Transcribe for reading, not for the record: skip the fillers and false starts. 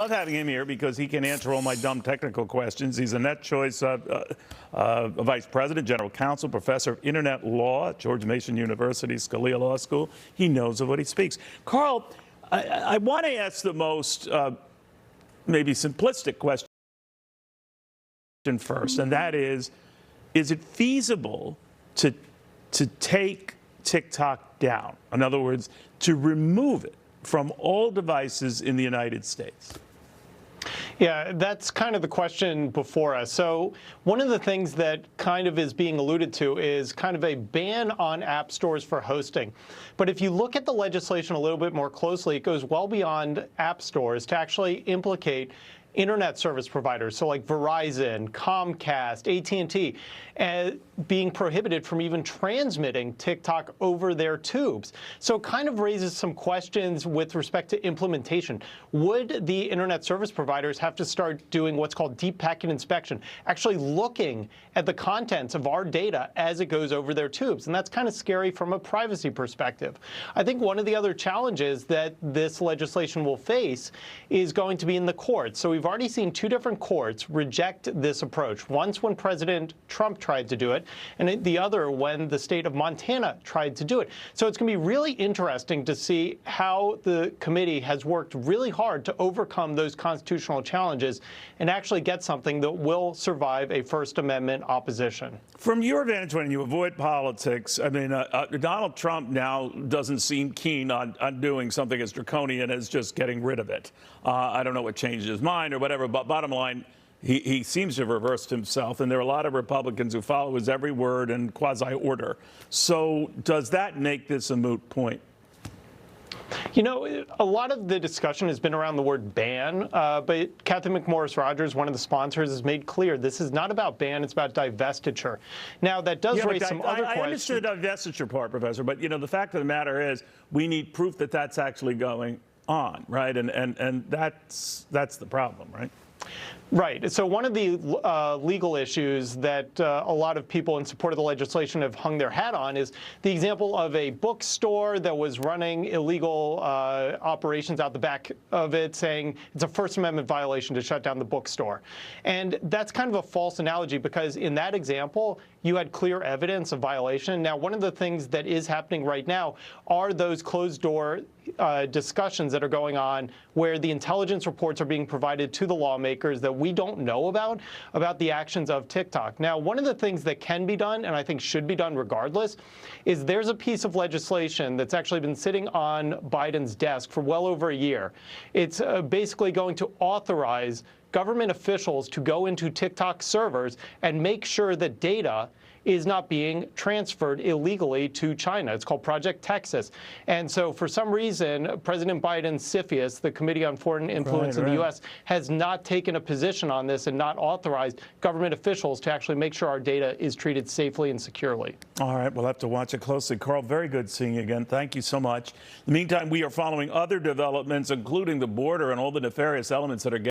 Love having him here because he can answer all my dumb technical questions. He's a Net Choice Vice President, General Counsel, Professor of Internet Law at George Mason University, Scalia Law School. He knows of what he speaks. Carl, I want to ask the most maybe simplistic question first, and that is it feasible to take TikTok down? In other words, to remove it from all devices in the United States? Yeah, that's kind of the question before us. So one of the things that kind of is being alluded to is kind of a ban on app stores for hosting. But if you look at the legislation a little bit more closely, it goes well beyond app stores to actually implicate internet service providers, so like Verizon, Comcast, AT&T, being prohibited from even transmitting TikTok over their tubes. So it kind of raises some questions with respect to implementation. Would the internet service providers have to start doing what's called deep packet inspection, actually looking at the contents of our data as it goes over their tubes? And that's kind of scary from a privacy perspective. I think one of the other challenges that this legislation will face is going to be in the courts. So we've already seen two different courts reject this approach. Once when President Trump tried to do it, and the other when the state of Montana tried to do it. So it's going to be really interesting to see how the committee has worked really hard to overcome those constitutional challenges and actually get something that will survive a First Amendment opposition. From your vantage point, you avoid politics. I mean, Donald Trump now doesn't seem keen on doing something as draconian as just getting rid of it. I don't know what changed his mind or whatever, but bottom line, he seems to have reversed himself, and there are a lot of Republicans who follow his every word and quasi-order. So does that make this a moot point? You know, a lot of the discussion has been around the word ban, but Cathy McMorris Rodgers, one of the sponsors, has made clear this is not about ban, it's about divestiture. Now, that does raise some other questions. I understood the divestiture part, Professor, but, you know, the fact of the matter is we need proof that that's actually going on, right? And that's the problem, right? Right. So one of the legal issues that a lot of people in support of the legislation have hung their hat on is the example of a bookstore that was running illegal operations out the back of it, saying it's a First Amendment violation to shut down the bookstore. And that's kind of a false analogy because in that example, you had clear evidence of violation. Now, one of the things that is happening right now are those closed-door discussions that are going on where the intelligence reports are being provided to the lawmakers that we don't know about the actions of TikTok. Now, one of the things that can be done, and I think should be done regardless, is there's a piece of legislation that's actually been sitting on Biden's desk for well over a year. It's basically going to authorize government officials to go into TikTok servers and make sure that data is not being transferred illegally to China. It's called Project Texas. And so for some reason, President Biden's CFIUS, the Committee on Foreign Influence in the U.S., has not taken a position on this and not authorized government officials to actually make sure our data is treated safely and securely. All right, we'll have to watch it closely. Carl, very good seeing you again. Thank you so much. In the meantime, we are following other developments, including the border and all the nefarious elements that are getting